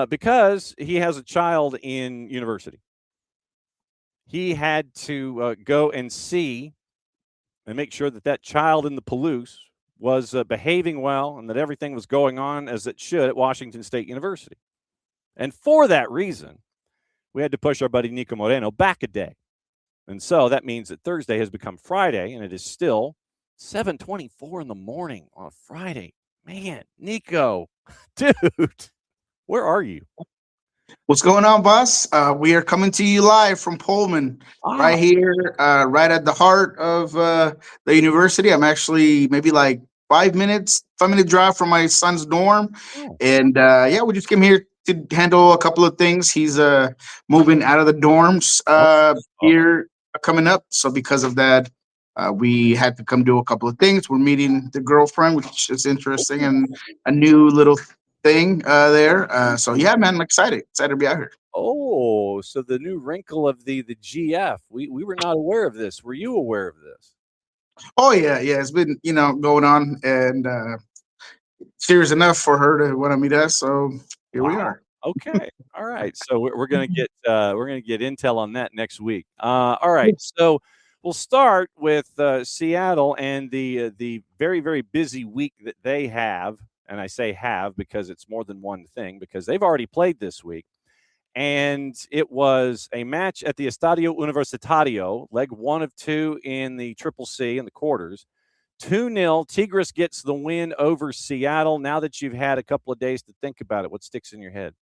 because he has a child in university. He had to go and see and make sure that that child in the Palouse was behaving well and that everything was going on as it should at Washington State University. And for that reason, we had to push our buddy Niko Moreno back a day. And so that means that Thursday has become Friday, and it is still 7:24 in the morning on a Friday. Man, Niko, dude, where are you? What's going on, boss? We are coming to you live from Pullman, right here, right at the heart of the university. I'm actually maybe like 5-minute drive from my son's dorm. And yeah, we just came here to handle a couple of things. He's moving out of the dorms here coming up. So because of that, we had to come do a couple of things. We're meeting the girlfriend, which is interesting, and a new little thing there. So yeah, man, I'm excited to be out here. Oh, so the new wrinkle of the GF. We were not aware of this. Were you aware of this? Oh yeah, it's been going on, and serious enough for her to want to meet us. So here we are. Okay, all right. So we're gonna get intel on that next week. All right, so we'll start with Seattle and the very, very busy week that they have. And I say have because it's more than one thing, because they've already played this week. And it was a match at the Estadio Universitario, leg 1 of 2 in the Triple C in the quarters. 2-0. Tigres gets the win over Seattle. Now that you've had a couple of days to think about it, what sticks in your head?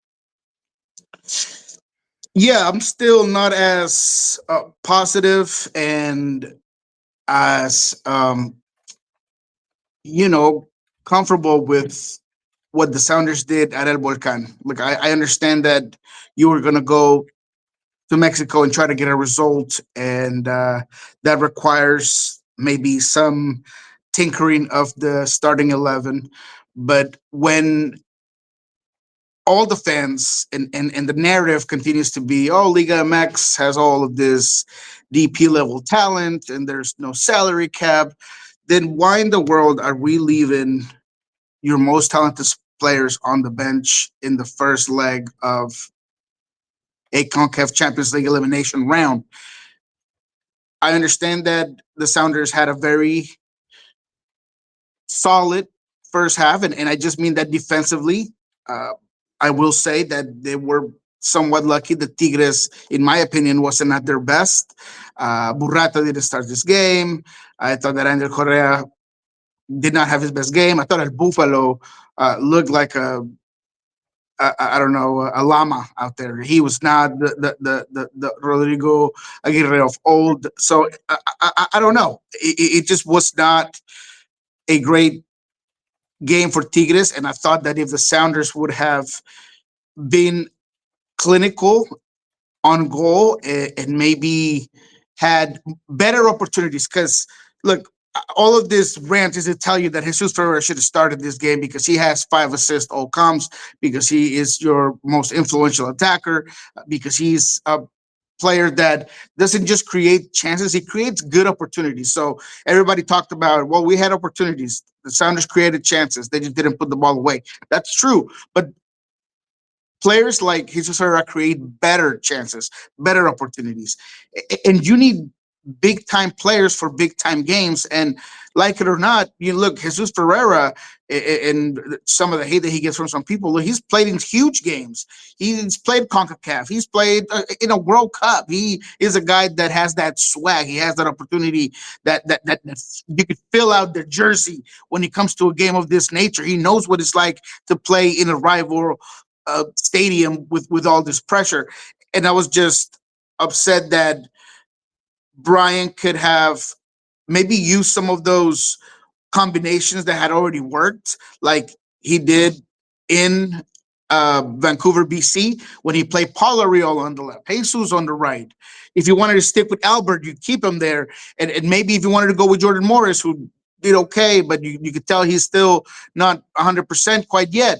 Yeah, I'm still not as positive and as comfortable with what the Sounders did at El Volcan. Look, I understand that you were going to go to Mexico and try to get a result, and that requires maybe some tinkering of the starting 11. But when all the fans and the narrative continues to be, oh, Liga MX has all of this DP level talent and there's no salary cap, then why in the world are we leaving your most talented players on the bench in the first leg of a CONCACAF Champions League elimination round? I understand that the Sounders had a very solid first half, and I just mean that defensively. I will say that they were somewhat lucky. The Tigres, in my opinion, wasn't at their best. Burrata didn't start this game. I thought that Angel Correa did not have his best game. I thought El Buffalo looked like a llama out there. He was not the Rodrigo Aguirre of old. So I don't know. It just was not a great game for Tigres, and I thought that if the Sounders would have been clinical on goal and maybe had better opportunities, because look, all of this rant is to tell you that Jesus Ferreira should have started this game because he has 5 assists, all comes, because he is your most influential attacker, because he's a player that doesn't just create chances, he creates good opportunities. So everybody talked about, well, we had opportunities. The Sounders created chances. They just didn't put the ball away. That's true. But players like Jesus Herrera create better chances, better opportunities. And you need big-time players for big-time games. And like it or not, you look, Jesus Ferreira, and some of the hate that he gets from some people, he's played in huge games. He's played CONCACAF. He's played in a World Cup. He is a guy that has that swag. He has that opportunity that you could fill out the jersey when it comes to a game of this nature. He knows what it's like to play in a rival stadium with all this pressure. And I was just upset that Brian could have maybe used some of those combinations that had already worked, like he did in Vancouver, BC, when he played Paul Arriola on the left, Jesus on the right. If you wanted to stick with Albert, you keep him there. And maybe if you wanted to go with Jordan Morris, who did okay, but you could tell he's still not 100% quite yet,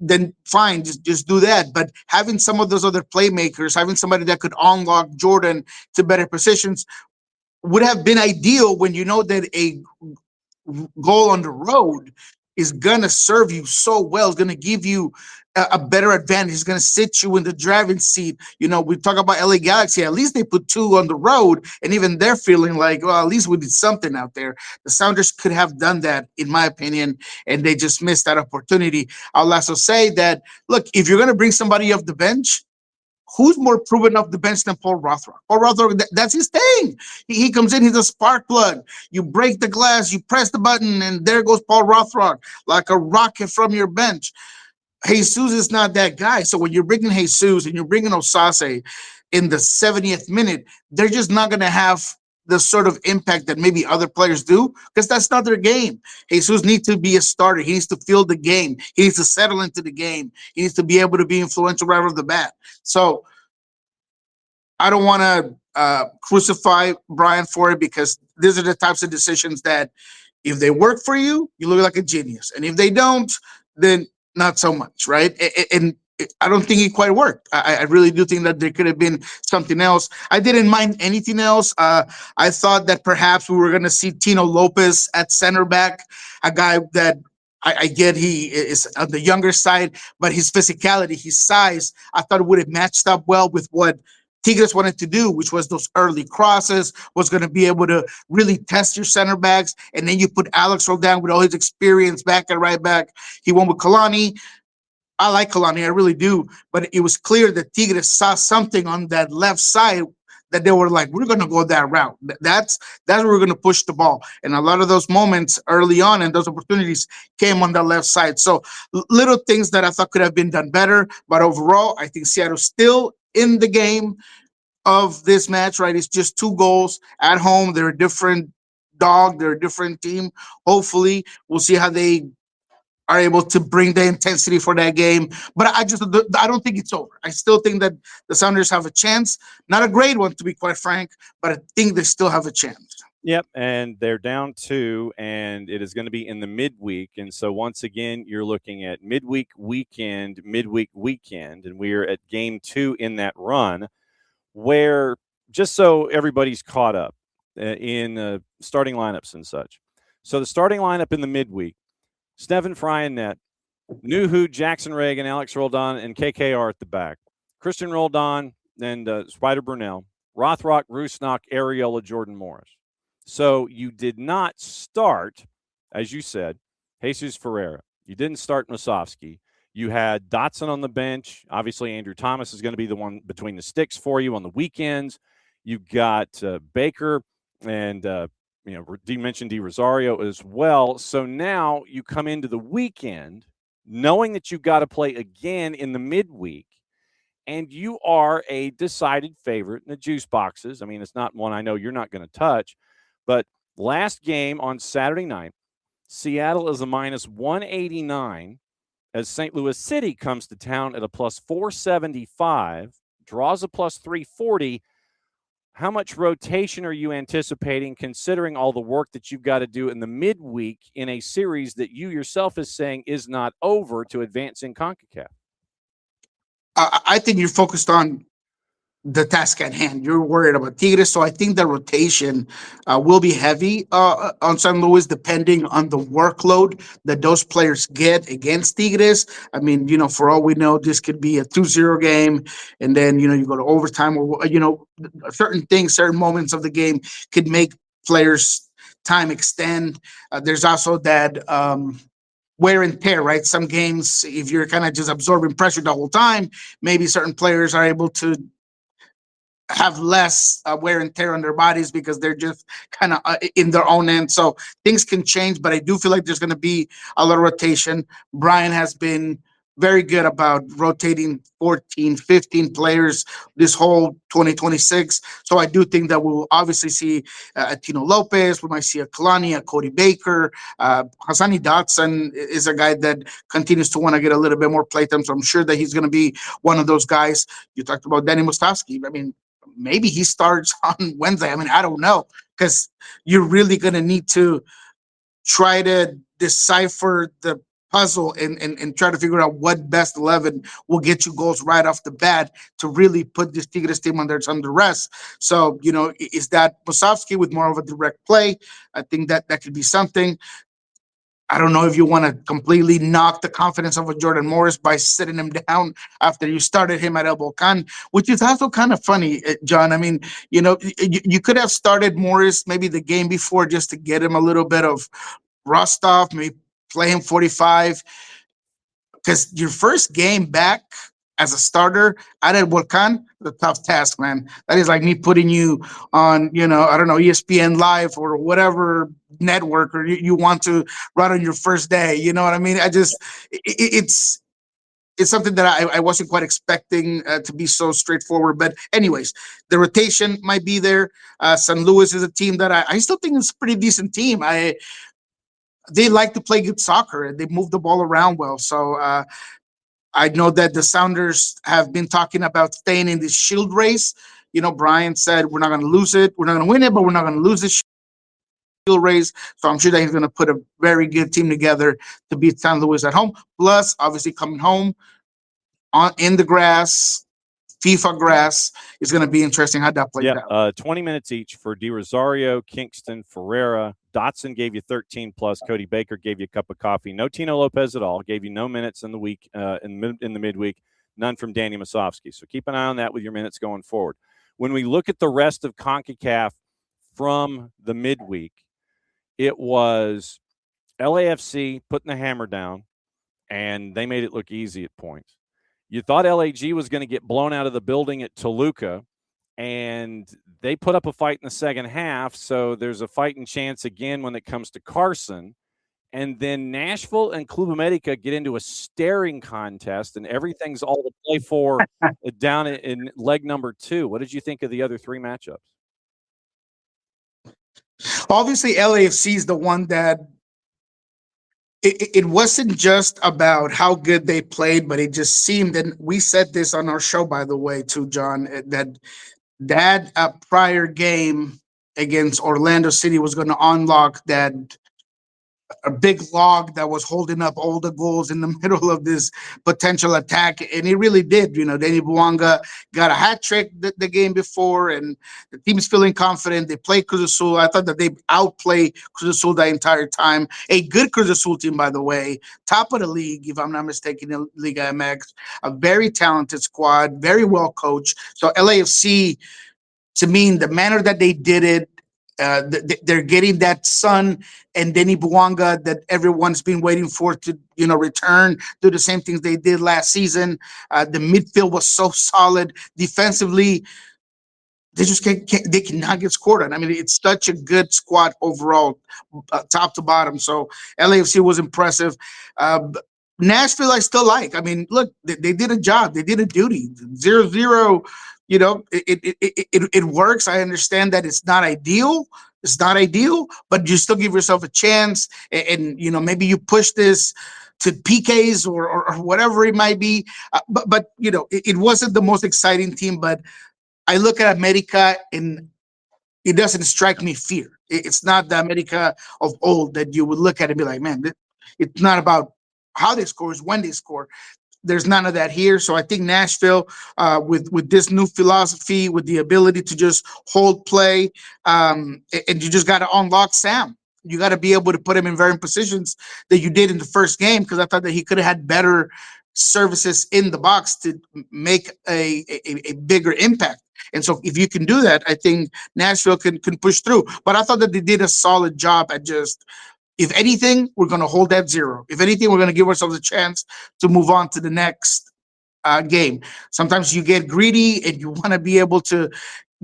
then fine, just do that. But having some of those other playmakers, having somebody that could unlock Jordan to better positions would have been ideal when you know that a goal on the road is going to serve you so well. It's going to give you a better advantage. He's going to sit you in the driving seat. We talk about LA Galaxy. At least they put two on the road, and even they're feeling like, well, at least we did something out there. The Sounders could have done that, in my opinion, and they just missed that opportunity. I'll also say that, look, if you're going to bring somebody off the bench, who's more proven off the bench than Paul Rothrock? Paul Rothrock, that's his thing. He comes in, he's a spark plug. You break the glass, you press the button, and there goes Paul Rothrock like a rocket from your bench. Jesus is not that guy. So when you're bringing Jesus and you're bringing Osase in the 70th minute, they're just not going to have the sort of impact that maybe other players do, because that's not their game. Jesus needs to be a starter. He needs to feel the game. He needs to settle into the game. He needs to be able to be influential right off the bat. So I don't want to crucify Brian for it, because these are the types of decisions that if they work for you, you look like a genius. And if they don't, then not so much, right? And I don't think it quite worked. I really do think that there could have been something else. I didn't mind anything else. I thought that perhaps we were going to see Tino Lopez at center back, a guy that I get he is on the younger side, but his physicality, his size, I thought it would have matched up well with what Tigres wanted to do, which was those early crosses, was going to be able to really test your center backs. And then you put Alex Roldan with all his experience back at right back. He won with Kalani. I like Kalani, I really do. But it was clear that Tigres saw something on that left side that they were like, we're going to go that route. That's where we're going to push the ball. And a lot of those moments early on and those opportunities came on the left side. So little things that I thought could have been done better. But overall, I think Seattle's still in the game of this match, right? It's just 2 goals at home. They're a different dog. They're a different team. Hopefully, we'll see how they are able to bring the intensity for that game. But I don't think it's over. I still think that the Sounders have a chance. Not a great one, to be quite frank, but I think they still have a chance. Yep, and they're down 2, and it is going to be in the midweek. And so once again, you're looking at midweek weekend, and we're at game 2 in that run, where, just so everybody's caught up in starting lineups and such. So the starting lineup in the midweek: Stephen Fry in net, Nuhu, Jackson Reagan, Alex Roldan, and KKR at the back. Christian Roldan and Spider Burnell, Rothrock, Rusnak, Ariola, Jordan Morris. So you did not start, as you said, Jesus Ferreira. You didn't start Musovski. You had Dotson on the bench. Obviously, Andrew Thomas is going to be the one between the sticks for you on the weekends. You've got Baker and, you mentioned Di Rosario as well. So now you come into the weekend knowing that you've got to play again in the midweek, and you are a decided favorite in the juice boxes. I mean, it's not one I know you're not going to touch. But last game on Saturday night, Seattle is a minus 189 as St. Louis City comes to town at a plus 475, draws a plus 340. How much rotation are you anticipating, considering all the work that you've got to do in the midweek in a series that you yourself is saying is not over to advance in CONCACAF? I think you're focused on the task at hand. You're worried about Tigres, so I think the rotation will be heavy on San Luis, depending on the workload that those players get against Tigres. I mean, for all we know, this could be a 2-0 game, and then you go to overtime, or certain things, certain moments of the game could make players' time extend. There's also that wear and tear, right? Some games, if you're kind of just absorbing pressure the whole time, maybe certain players are able to have less wear and tear on their bodies because they're just kind of in their own end. So things can change, but I do feel like there's going to be a lot of rotation. Brian has been very good about rotating 14, 15 players this whole 2026. So I do think that we'll obviously see Tino Lopez. We might see a Kalani, a Cody Baker. Hassani Dotson is a guy that continues to want to get a little bit more playtime. So I'm sure that he's going to be one of those guys. You talked about Danny Mustovsky. I mean, maybe he starts on Wednesday. I mean, I don't know, because you're really going to need to try to decipher the puzzle and try to figure out what best 11 will get you goals right off the bat to really put this Tigres team under rest. So, is that Musovski with more of a direct play? I think that could be something. I don't know if you want to completely knock the confidence of a Jordan Morris by sitting him down after you started him at El Volcan, which is also kind of funny, John. I mean, you could have started Morris maybe the game before just to get him a little bit of rust off, maybe play him 45, because your first game back as a starter at El Volcan, the tough task, man. That is like me putting you on, I don't know, ESPN Live or whatever network or you want to run on your first day. You know what I mean? It's something that I wasn't quite expecting to be so straightforward. But anyways, the rotation might be there. San Luis is a team that I still think is a pretty decent team. They like to play good soccer and they move the ball around well. So I know that the Sounders have been talking about staying in this shield race. Brian said we're not going to lose it. We're not going to win it, but we're not going to lose this shield race. So I'm sure that he's going to put a very good team together to beat San Luis at home. Plus, obviously, coming home in the grass, FIFA grass, is going to be interesting how that plays out. 20 minutes each for Di Rosario, Kingston, Ferreira. Dotson gave you 13 plus. Cody Baker gave you a cup of coffee. No Tino Lopez at all. Gave you no minutes in the week, in the midweek. None from Danny Masovsky. So keep an eye on that with your minutes going forward. When we look at the rest of CONCACAF from the midweek, it was LAFC putting the hammer down, and they made it look easy at points. You thought LAG was going to get blown out of the building at Toluca, and they put up a fight in the second half, so there's a fighting chance again when it comes to Carson. And then Nashville and Club America get into a staring contest, and everything's all to play for down in leg number 2. What did you think of the other 3 matchups? Obviously, LAFC is the one that it wasn't just about how good they played, but it just seemed, and we said this on our show, by the way, too, John, that prior game against Orlando City was going to unlock a big log that was holding up all the goals in the middle of this potential attack, and he really did. Danny Buanga got a hat trick the game before, and the team's feeling confident. They played Cruz Azul. I thought that they outplayed Cruz Azul the entire time. A good Cruz Azul team, by the way, top of the league, if I'm not mistaken, in Liga MX. A very talented squad, very well coached. So LAFC, to me, in the manner that they did it, they're getting that Son and Denny Buanga that everyone's been waiting for to return, do the same things they did last season. The midfield was so solid defensively. They just they cannot get scored on. I mean, it's such a good squad overall, top to bottom. So LAFC was impressive. Nashville, I still like. I mean, look, they did a job. They did a duty. 0-0. It works. I understand that it's not ideal. But you still give yourself a chance, and maybe you push this to PKs or whatever it might be. But it wasn't the most exciting team. But I look at America and it doesn't strike me fear. It's not the America of old that you would look at and be like, man, it's not about how they score, it's when they score. There's none of that here. So I think Nashville, with this new philosophy, with the ability to just hold play, and you just got to unlock Sam. You got to be able to put him in varying positions that you did in the first game, because I thought that he could have had better services in the box to make a bigger impact. And so if you can do that, I think Nashville can push through. But I thought that they did a solid job at just, if anything, we're going to hold that 0. If anything, we're going to give ourselves a chance to move on to the next game. Sometimes you get greedy and you want to be able to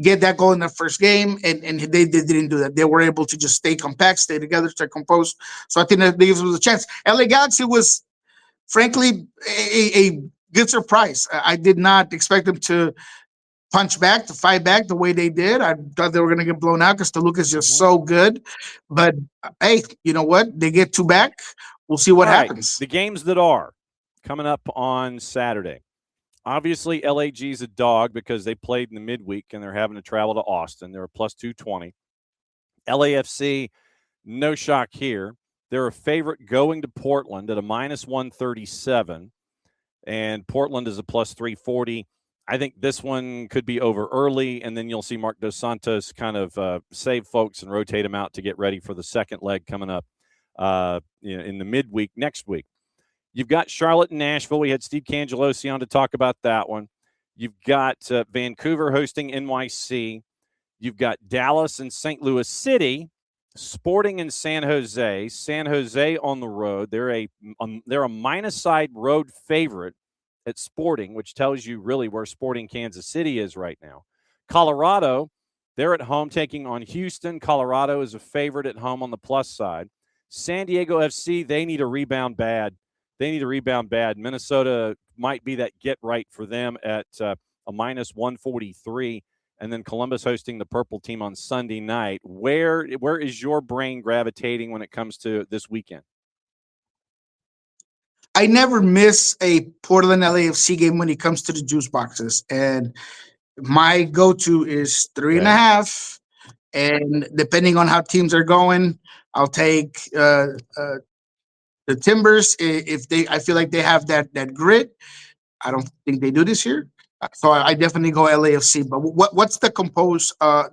get that goal in the first game, and they didn't do that. They were able to just stay compact, stay together, stay composed. So I think that gives us a chance. LA Galaxy was, frankly, a good surprise. I did not expect them to punch back, to fight back the way they did. I thought they were going to get blown out because Toluca is just so good. But, hey, you know what? They get 2 back. We'll see what happens. The games that are coming up on Saturday. Obviously, LAG's a dog because they played in the midweek and they're having to travel to Austin. They're a plus 220. LAFC, no shock here. They're a favorite going to Portland at a minus 137. And Portland is a plus 340. I think this one could be over early, and then you'll see Marc Dos Santos kind of save folks and rotate them out to get ready for the second leg coming up in the midweek next week. You've got Charlotte and Nashville. We had Steve Cangelosi on to talk about that one. You've got Vancouver hosting NYC. You've got Dallas and St. Louis City, Sporting in San Jose. San Jose on the road. They're a minus side road favorite at Sporting, which tells you really where Sporting Kansas City is right now. Colorado, they're at home taking on Houston. Colorado is a favorite at home on the plus side. San Diego FC, they need a rebound bad. Minnesota might be that get right for them at a minus 143. And then Columbus hosting the Purple Team on Sunday night. Where is your brain gravitating when it comes to this weekend? I never miss a Portland LAFC game when it comes to the juice boxes. And my go-to is 3.5. And depending on how teams are going, I'll take the Timbers if I feel like they have that grit. I don't think they do this year. So I definitely go LAFC. But what's the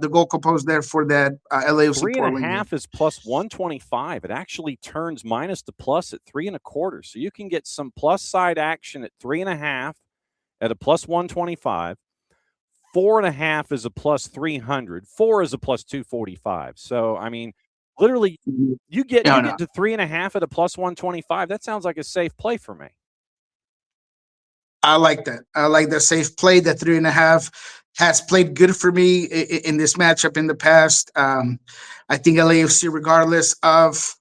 goal composed there for that LAFC? 3.5 is plus 125. It actually turns minus to plus at 3.25. So you can get some plus side action at 3.5 at a plus 125. 4.5 is a plus 300. 4 is a plus 245. So I mean, literally, you get to 3.5 at a plus 125. That sounds like a safe play for me. I like that. I like that safe play. That 3.5 has played good for me in this matchup in the past. I think LAFC, regardless of,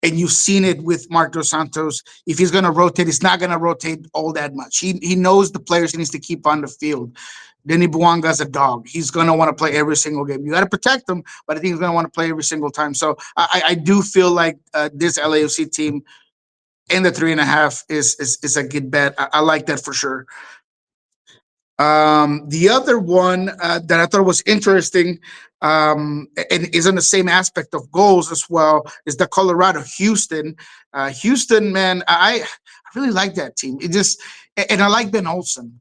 and you've seen it with Marc Dos Santos, if he's going to rotate, he's not going to rotate all that much. He knows the players he needs to keep on the field. Denny Buanga's a dog. He's going to want to play every single game. You got to protect him, but I think he's going to want to play every single time. So I do feel like this LAFC team and the 3.5 is a good bet. I like that for sure. The other one that I thought was interesting and is on the same aspect of goals as well is the Colorado Houston. Houston, man, I really like that team. And I like Ben Olsen.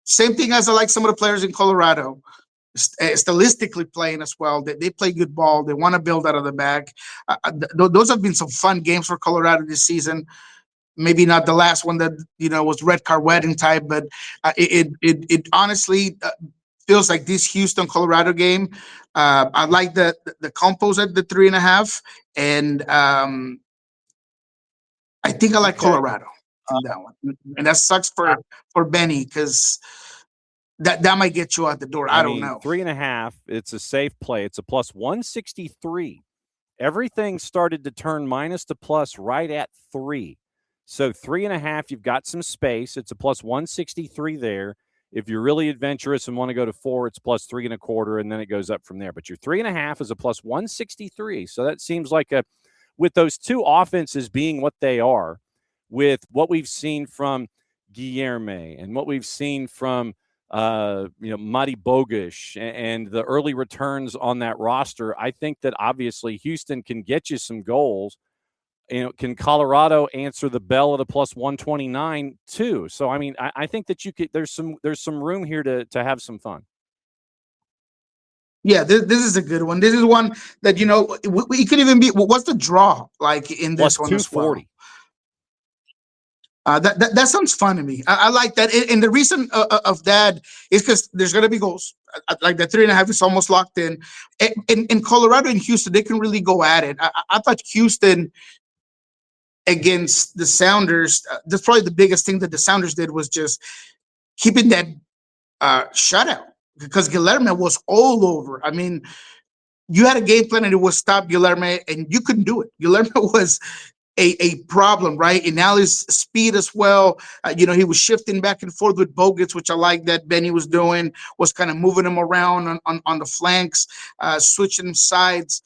Same thing as I like some of the players in Colorado. Stylistically playing as well. They play good ball. They want to build out of the back. Those have been some fun games for Colorado this season. Maybe not the last one that was red car wedding type, but it honestly feels like this Houston Colorado game. I like the compos at the 3.5, and I think I like Colorado in that one. And that sucks for Benny because that might get you out the door. I don't know. 3.5, it's a safe play. It's a plus 163. Everything started to turn minus to plus right at 3. So 3.5, you've got some space. It's a plus 163 there. If you're really adventurous and want to go to 4, it's plus 3.25, and then it goes up from there. But your 3.5 is a plus 163. So that seems like with those two offenses being what they are, with what we've seen from Guilherme and what we've seen from Mati Bogusz and the early returns on that roster, I think that obviously Houston can get you some goals. Can Colorado answer the bell at a plus 129 too? So I mean, I think that you could. There's some room here to have some fun. Yeah, this is a good one. This is one that we could even be. What's the draw like in this plus one as well? 240. That sounds fun to me. I like that, and the reason of that is because there's going to be goals. Like the 3.5 is almost locked in. In Colorado and Houston, they can really go at it. I thought Houston against the Sounders, that's probably the biggest thing that the Sounders did was just keeping that shutout because Guilherme was all over. I mean, you had a game plan and it was stop Guilherme, and you couldn't do it. Guilherme was a problem, right? And now his speed as well. He was shifting back and forth with Bogusz, which I like that Benny was doing, was kind of moving him around on the flanks, switching sides.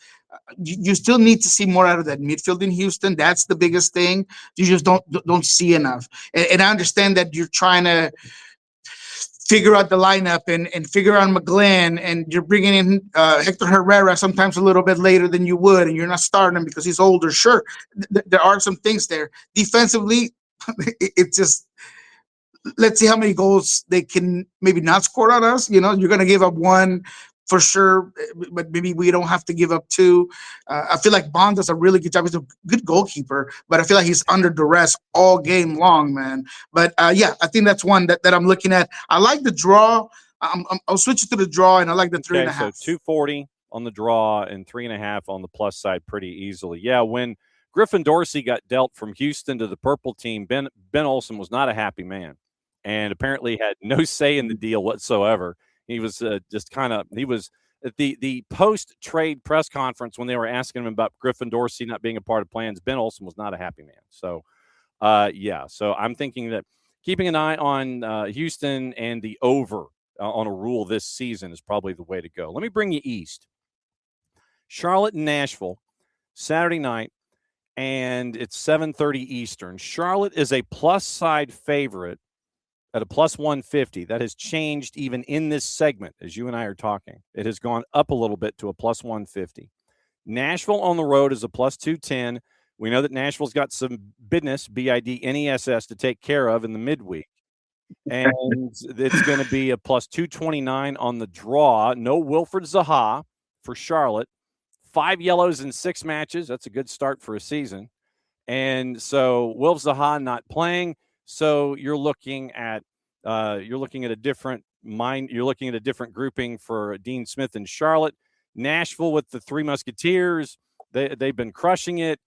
You still need to see more out of that midfield in Houston. That's the biggest thing. You just don't see enough. And I understand that you're trying to figure out the lineup and figure out McGlynn, and you're bringing in Hector Herrera sometimes a little bit later than you would, and you're not starting him because he's older. Sure, there are some things there. Defensively, it's just let's see how many goals they can maybe not score on us. You're going to give up one. for sure, but maybe we don't have to give up two. I feel like Bond does a really good job. He's a good goalkeeper, but I feel like he's under duress all game long, man. But yeah, I think that's one that I'm looking at. I like the draw. I'll switch it to the draw, and I like the three and Okay, a so half. 240 on the draw and 3.5 on the plus side pretty easily. Yeah, when Griffin Dorsey got dealt from Houston to the purple team, Ben Olsen was not a happy man, and apparently had no say in the deal whatsoever. He was just kind of he was at the post trade press conference when they were asking him about Griffin Dorsey not being a part of plans. Ben Olsen was not a happy man. So, yeah. So I'm thinking that keeping an eye on Houston and the over on a rule this season is probably the way to go. Let me bring you east. Charlotte and Nashville, Saturday night, and it's 7:30 Eastern. Charlotte is a plus side favorite at a plus 150. That has changed even in this segment as you and I are talking. It has gone up a little bit to a plus 150. Nashville on the road is a plus 210. We know that Nashville's got some business, BIDNESS, to take care of in the midweek. And it's going to be a plus 229 on the draw. No Wilfred Zaha for Charlotte. 5 yellows in 6 matches. That's a good start for a season. And so Wilf Zaha not playing. So you're looking at a different grouping for Dean Smith and Charlotte. Nashville with the Three Musketeers. They've been crushing it.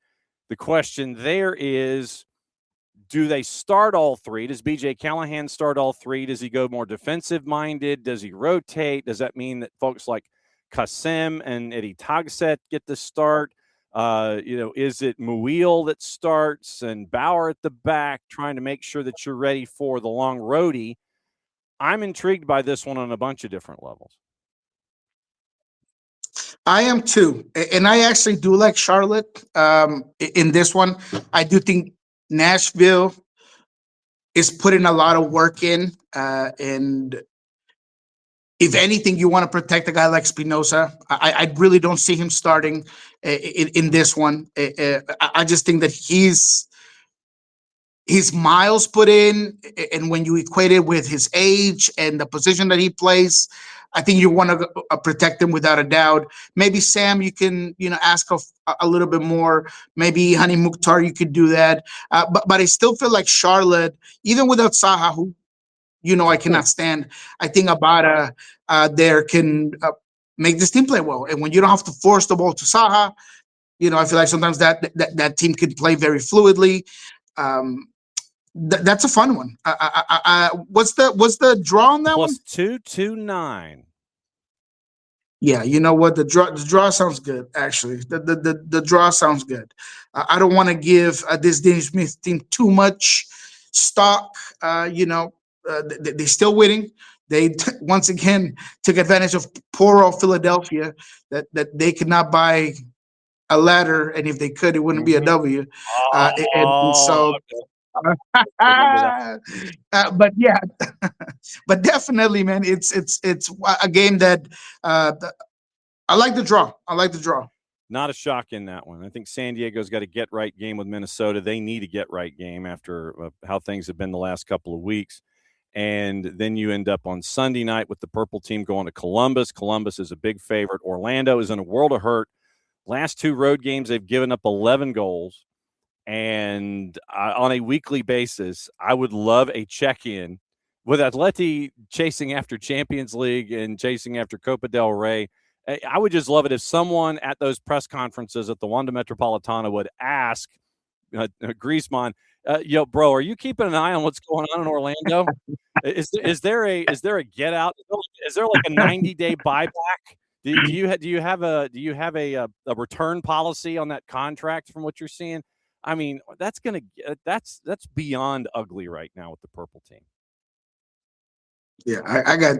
The question there is, do they start all three? Does BJ Callahan start all three? Does he go more defensive minded? Does he rotate? Does that mean that folks like Kassem and Eddie Tagset get the start? Is it Muil that starts and Bauer at the back, trying to make sure that you're ready for the long roadie? I'm intrigued by this one on a bunch of different levels. I am too, and I actually do like Charlotte in this one. I do think Nashville is putting a lot of work in, and if anything, you want to protect a guy like Spinoza. I really don't see him starting in this one. I just think that his miles put in, and when you equate it with his age and the position that he plays, I think you want to protect him without a doubt. Maybe Sam, you can ask a little bit more. Maybe Hani Mukhtar, you could do that. But I still feel like Charlotte, even without Saha, who I cannot stand. I think Abada there can make this team play well, and when you don't have to force the ball to Saha, I feel like sometimes that team can play very fluidly. That's a fun one. What's the draw on that plus one? 229. Yeah, you know what? The draw sounds good. Actually, the draw sounds good. I don't want to give this Dean Smith team too much stock. They're still winning. They once again took advantage of poor old Philadelphia that they could not buy a ladder, and if they could, it wouldn't be a W. And so. But yeah, but definitely, man, it's a game that I like the draw. I like the draw. Not a shock in that one. I think San Diego's got a get-right game with Minnesota. They need a get-right game after how things have been the last couple of weeks. And then you end up on Sunday night with the purple team going to Columbus. Columbus is a big favorite. Orlando is in a world of hurt. Last 2 road games, they've given up 11 goals. And on a weekly basis, I would love a check-in with Atleti chasing after Champions League and chasing after Copa del Rey. I would just love it if someone at those press conferences at the Wanda Metropolitana would ask Griezmann, bro, are you keeping an eye on what's going on in Orlando? Is there a get out? Is there like a 90-day buyback? Do you have a return policy on that contract from what you're seeing? I mean, that's beyond ugly right now with the purple team. Yeah, I got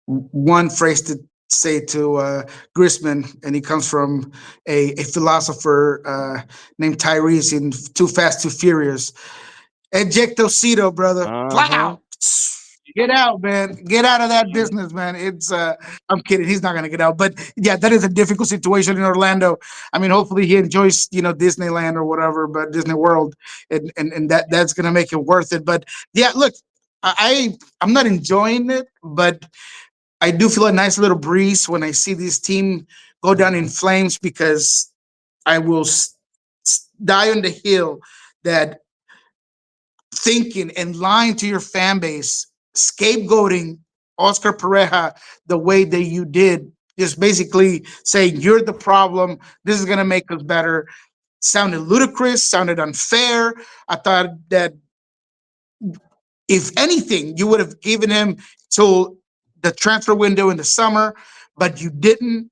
one phrase to say to Griezmann, and he comes from a philosopher named Tyrese in Too Fast, Too Furious. Ejectocito, brother. Fly out. Get out, man. Get out of that business, man. It's I'm kidding. He's not gonna get out. But yeah, that is a difficult situation in Orlando. I mean, hopefully he enjoys, Disneyland or whatever, but Disney World, and that's gonna make it worth it. But yeah, look, I'm not enjoying it, but I do feel a nice little breeze when I see this team go down in flames, because I will die on the hill that thinking and lying to your fan base, scapegoating Oscar Pereja the way that you did, just basically saying you're the problem, this is going to make us better, sounded ludicrous, sounded unfair. I thought that if anything, you would have given him till the transfer window in the summer, but you didn't.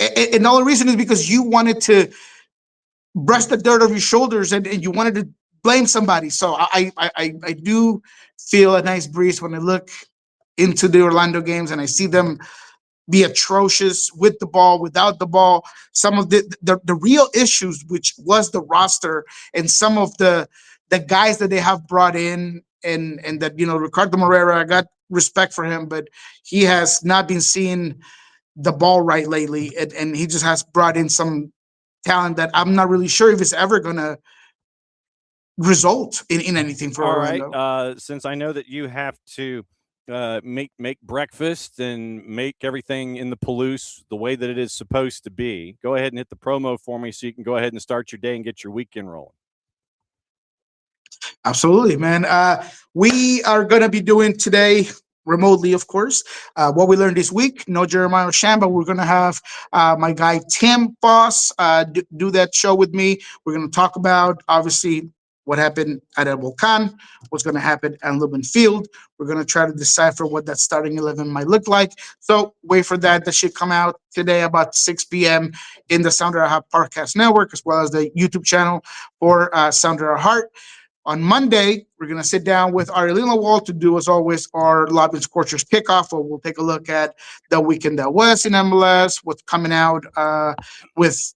And the only reason is because you wanted to brush the dirt off your shoulders, and you wanted to blame somebody. So I do feel a nice breeze when I look into the Orlando games and I see them be atrocious with the ball, without the ball. Some of the real issues, which was the roster and some of the guys that they have brought in, and that, Ricardo Moreira, I got respect for him, but he has not been seeing the ball right lately, and he just has brought in some talent that I'm not really sure if it's ever gonna result in anything for All Orlando. right. Since I know that you have to make breakfast and make everything in the Palouse the way that it is supposed to be, go ahead and hit the promo for me so you can go ahead and start your day and get your weekend rolling. Absolutely, man. We are going to be doing today remotely, of course, what we learned this week. No Jeremiah Shamba. We're going to have my guy Tim Foss do that show with me. We're going to talk about, obviously, what happened at El Volcan, what's going to happen at Lumen Field. We're going to try to decipher what that starting 11 might look like. So wait for that. That should come out today about 6 p.m. in the Sounder Our Heart Podcast Network, as well as the YouTube channel for Sounder Our Heart. On Monday, we're going to sit down with Arielina Wall to do, as always, our Lob and Scorchers kickoff, where we'll take a look at the weekend out west in MLS, what's coming out with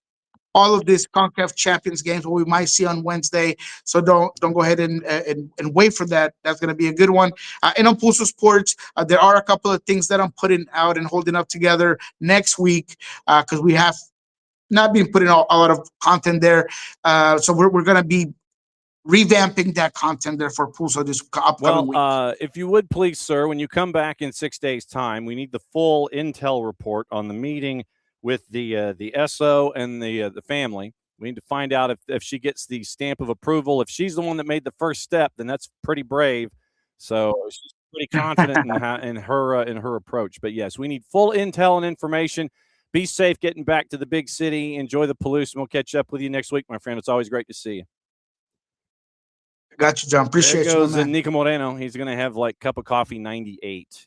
all of these CONCACAF Champions games, what we might see on Wednesday. So don't go ahead and wait for that. That's going to be a good one. And on Pulso Sports, there are a couple of things that I'm putting out and holding up together next week, because we have not been putting a lot of content there. So we're going to be revamping that content there for Pulso this upcoming week. If you would please, sir, when you come back in 6 days' time, we need the full intel report on the meeting with the SO and the family. We need to find out if she gets the stamp of approval. If she's the one that made the first step, then that's pretty brave. So she's pretty confident in her approach. But yes, we need full intel and information. Be safe getting back to the big city. Enjoy the Palouse, and we'll catch up with you next week, my friend. It's always great to see you. Got you, John. Appreciate there goes you, man. Niko Moreno. He's going to have like cup of coffee 98.